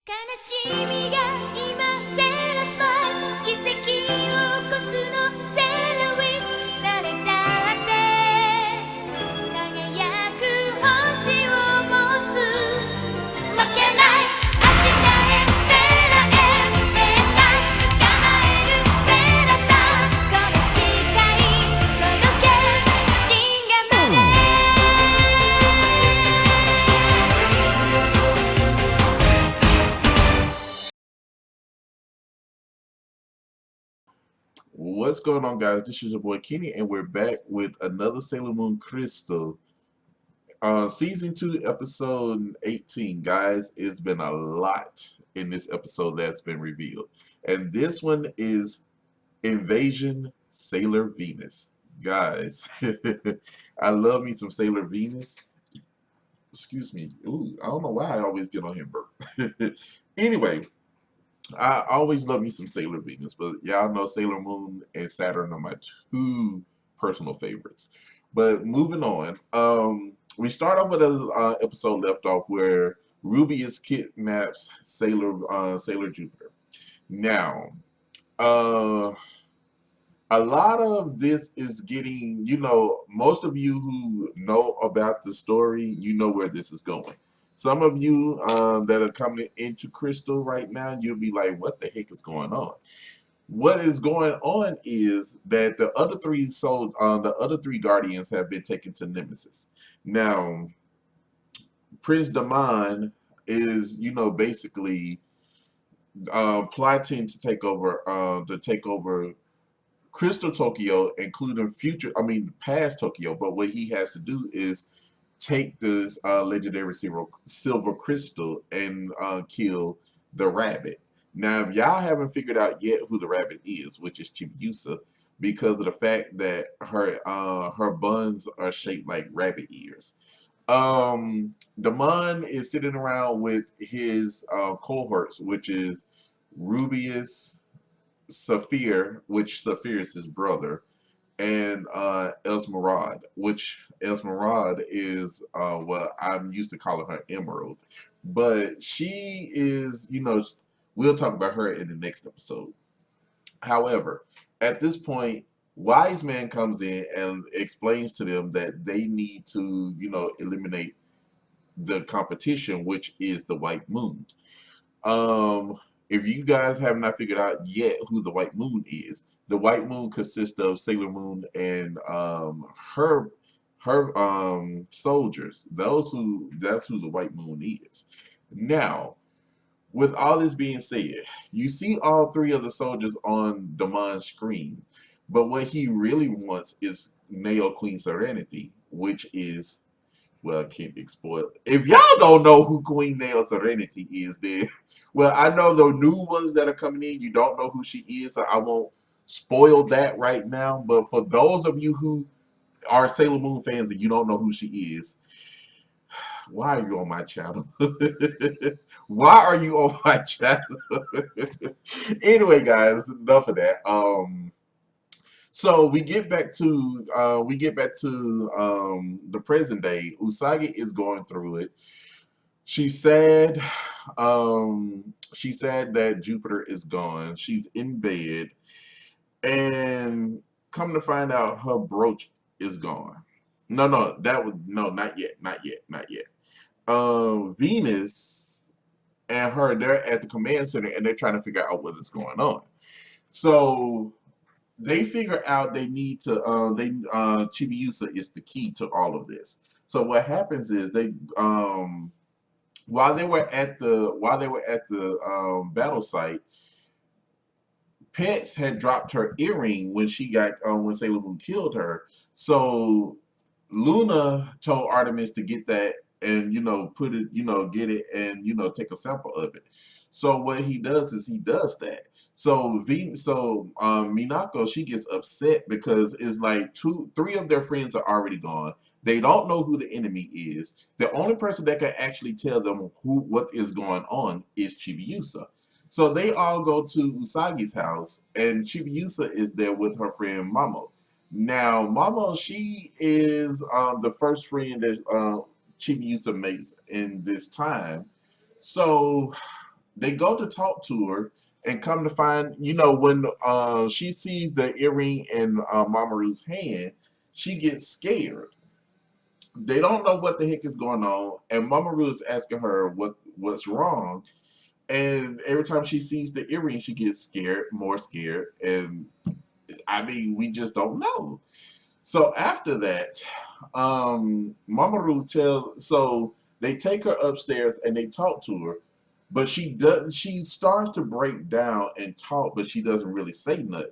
悲しみが今セーラスマイ奇跡を起こすのセーラウィー誰だって輝く星を持つ負けない明日へセーラへ絶対捕まえるセーラスターこの誓い届け銀河までWhat's going on, guys? This is your boy Kenny, and we're back with another Sailor Moon Crystal, season 2, episode 18. Guys, it's been a lot in this episode that's been revealed, and this one is Invasion Sailor Venus. Guys, I love me some Sailor Venus. Excuse me. Ooh, I don't know why I always get on here burp. Anyway. I always love me some Sailor Venus, but y'all know Sailor Moon and Saturn are my two personal favorites. But moving on, we start off with an episode left off where Rubius kidnaps Sailor Jupiter. Now, uh, a lot of this is getting, most of you who know about the story, you know where this is going. Some of you that are coming into Crystal right now, you'll be like, what the heck is going on? What is going on is that the other three guardians have been taken to Nemesis. Now, Prince Damon is, basically plotting to take over Crystal Tokyo, including past Tokyo. But what he has to do is take this legendary silver crystal and kill the rabbit. Now, if y'all haven't figured out yet who the rabbit is, which is Chibiusa, because of the fact that her buns are shaped like rabbit ears. Damon is sitting around with his cohorts, which is Rubius, Saphir, which Saphir is his brother, and Esmeralda, which Esmeralda is what I'm used to calling her Emerald. But she is, we'll talk about her in the next episode. However, at this point, Wise Man comes in and explains to them that they need to, eliminate the competition, which is the White Moon. Um, if you guys have not figured out yet who the White Moon is, the White Moon consists of Sailor Moon and her soldiers. That's who the White Moon is. Now, with all this being said, you see all three of the soldiers on Damon's screen, but what he really wants is Neo Queen Serenity, which is, well, I can't spoil. If y'all don't know who Queen Nail Serenity is, then well, I know the new ones that are coming in. You don't know who she is, so I won't spoil that right now. But for those of you who are Sailor Moon fans and you don't know who she is, why are you on my channel? Why are you on my channel? Anyway, guys, enough of that. So we get back to the present day. Usagi is going through it. She's sad. She's sad that Jupiter is gone. She's in bed, and come to find out, her brooch is gone. No, not yet, not yet, not yet. Venus and her, they're at the command center, and they're trying to figure out what is going on. So they figure out they need to Chibiusa is the key to all of this. So what happens is they while they were at the battle site, Pets had dropped her earring when she got when Sailor Moon killed her. So Luna told Artemis to get that and put it, get it and take a sample of it. So what he does is he does that. Minako, she gets upset because it's like three of their friends are already gone. They don't know who the enemy is. The only person that can actually tell them what is going on is Chibiusa. So they all go to Usagi's house, and Chibiusa is there with her friend Mamo. Now, Mamo, she is the first friend that Chibiusa makes in this time. So they go to talk to her, and come to find, when she sees the earring in Mamoru's hand, she gets scared. They don't know what the heck is going on, and Mamoru is asking her what's wrong. And every time she sees the earring, she gets scared, more scared, and I mean, we just don't know. So after that, Mamoru tells. So they take her upstairs and they talk to her, but she doesn't. She starts to break down and talk, but she doesn't really say nothing.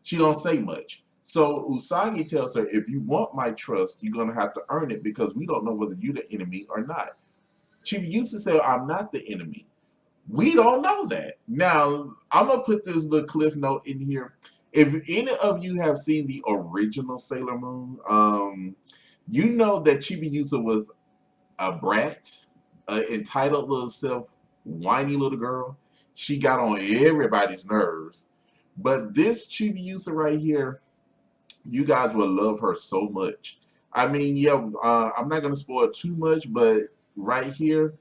She don't say much. So Usagi tells her, if you want my trust, you're gonna have to earn it because we don't know whether you're the enemy or not. She used to say, I'm not the enemy. We don't know that. Now, I'm gonna put this little cliff note in here. If any of you have seen the original Sailor Moon, you know that Chibiusa was a brat, an entitled little self, whiny little girl. She got on everybody's nerves. But this Chibiusa right here, you guys will love her so much. I mean, yeah, I'm not gonna spoil too much, but right here,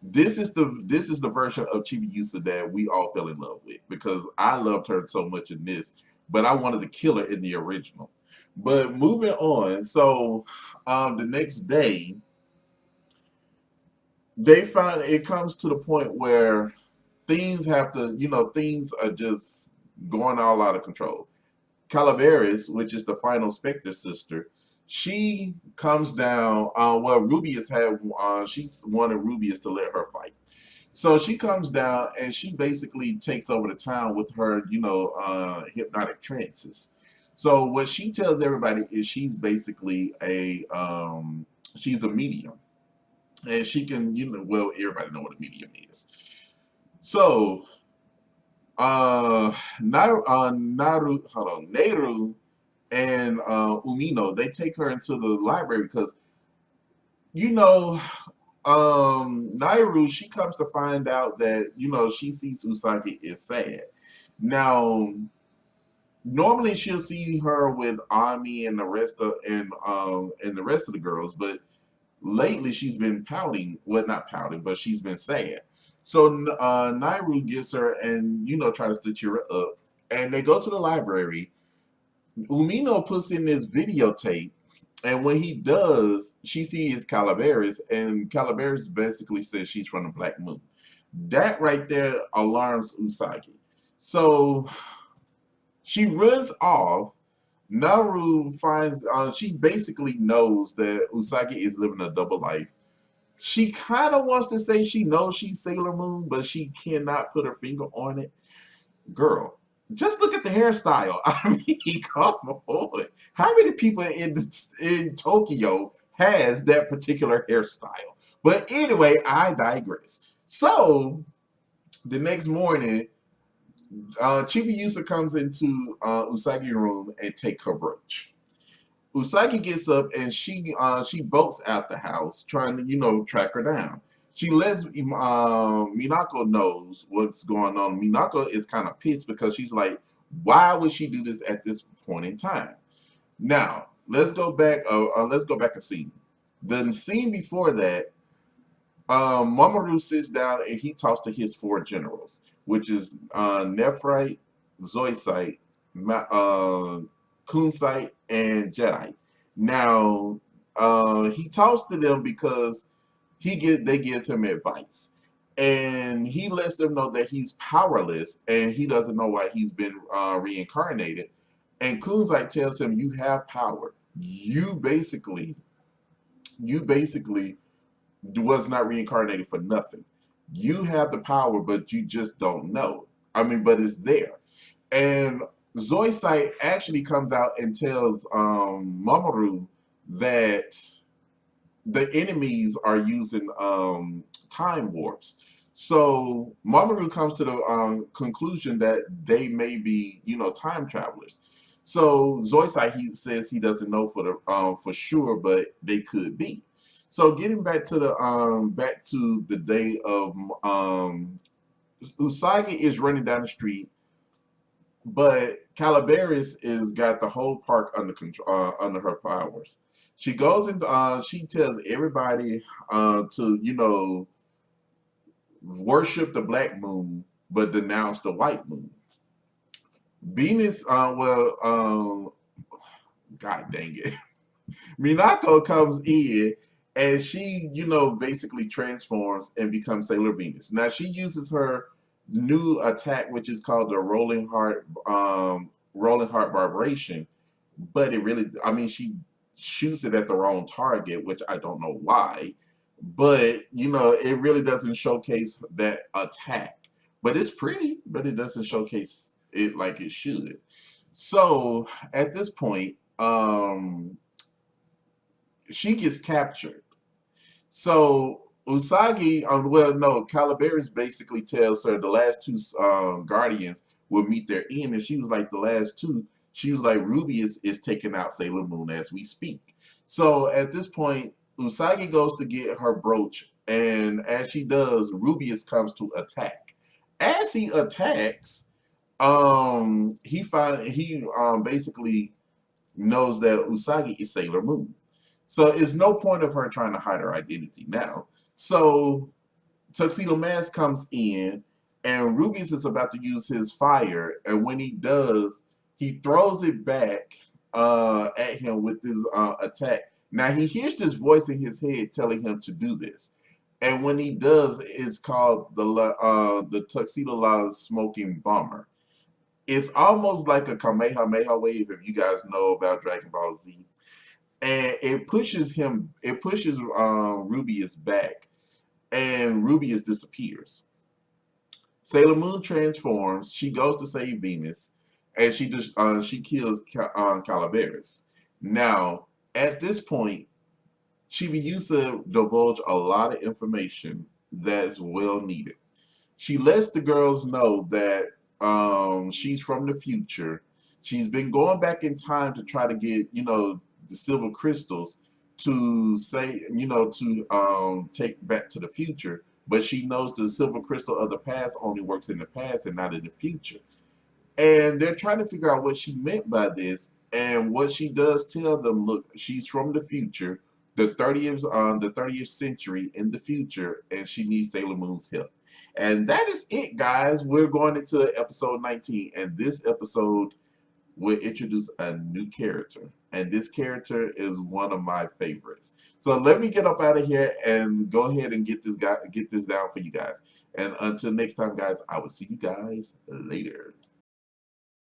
this is the version of Chibiusa that we all fell in love with because I loved her so much in this, but I wanted to kill her in the original. But moving on, so the next day they find it comes to the point where things have to, things are just going all out of control. Calaveras, which is the final Spectre sister, she comes down. Well, Rubius had, she's wanted Rubius to let her fight. So she comes down and she basically takes over the town with her, hypnotic trances. So what she tells everybody is she's basically she's a medium, and she can, well, everybody know what a medium is. So Neru and Umino, they take her into the library because you know Nairu, she comes to find out that she sees Usagi is sad. Now, normally she'll see her with Ami and the rest of the girls, but lately she's been pouting. Well, not pouting, but she's been sad. So Nairu gets her and try to stitch her up, and they go to the library. Umino puts in this videotape, and when he does, she sees Calaveras, and Calaveras basically says she's from the Black Moon. That right there alarms Usagi. So she runs off. Naru finds, she basically knows that Usagi is living a double life. She kind of wants to say she knows she's Sailor Moon, but she cannot put her finger on it. Girl, just look at the hairstyle. I mean, come on. How many people in Tokyo has that particular hairstyle? But anyway, I digress. So the next morning, Chibiusa comes into Usagi's room and take her brooch. Usagi gets up and she bolts out the house, trying to track her down. She lets Minako knows what's going on. Minako is kind of pissed because she's like, why would she do this at this point in time? Now let's go back. Let's go back a scene. The scene before that, Mamoru sits down and he talks to his four generals, which is Nephrite, Zoisite, Kunsight, and Jedi. Now, he talks to them because they give him advice, and he lets them know that he's powerless and he doesn't know why he's been reincarnated. And Kunsight tells him, "You have power. You basically was not reincarnated for nothing. You have the power, but you just don't know. I mean, but it's there." And Zoisite actually comes out and tells Mamoru that the enemies are using time warps. So Mamoru comes to the conclusion that they may be, time travelers. So Zoisite, he says he doesn't know for sure, but they could be. So getting back to the day of Usagi is running down the street, but Calaveras is got the whole park under control, under her powers. She goes and she tells everybody to worship the black moon but denounce the white moon. Venus, God dang it. Minako comes in and she, basically transforms and becomes Sailor Venus. Now she uses her new attack, which is called the Rolling Heart Vibration, but it really, I mean, she shoots it at the wrong target, which I don't know why, but it really doesn't showcase that attack. But it's pretty, but it doesn't showcase it like it should. So at this point, she gets captured. So Usagi, well, no, Calaveras basically tells her the last two guardians will meet their end, and she was like, the last two. She was like, Ruby is taking out Sailor Moon as we speak. So at this point, Usagi goes to get her brooch, and as she does, Rubius comes to attack. As he attacks, he basically knows that Usagi is Sailor Moon. So it's no point of her trying to hide her identity now. So Tuxedo Mask comes in, and Rubius is about to use his fire, and when he does, he throws it back at him with his attack. Now he hears this voice in his head telling him to do this, and when he does, it's called the Tuxedo La Smoking Bomber. It's almost like a Kamehameha wave if you guys know about Dragon Ball Z, and it pushes Rubius back, and Rubius disappears. Sailor Moon transforms. She goes to save Venus, and she kills Calaveras. Now, at this point, she begins to divulge a lot of information that's well needed. She lets the girls know that she's from the future. She's been going back in time to try to get, the silver crystals to say, to take back to the future. But she knows the silver crystal of the past only works in the past and not in the future. And they're trying to figure out what she meant by this. And what she does tell them, look, she's from the future, the 30th century in the future, and she needs Sailor Moon's help. And that is it, guys. We're going into episode 19, and this episode will introduce a new character. And this character is one of my favorites. So let me get up out of here and go ahead and get this down for you guys. And until next time, guys, I will see you guys later.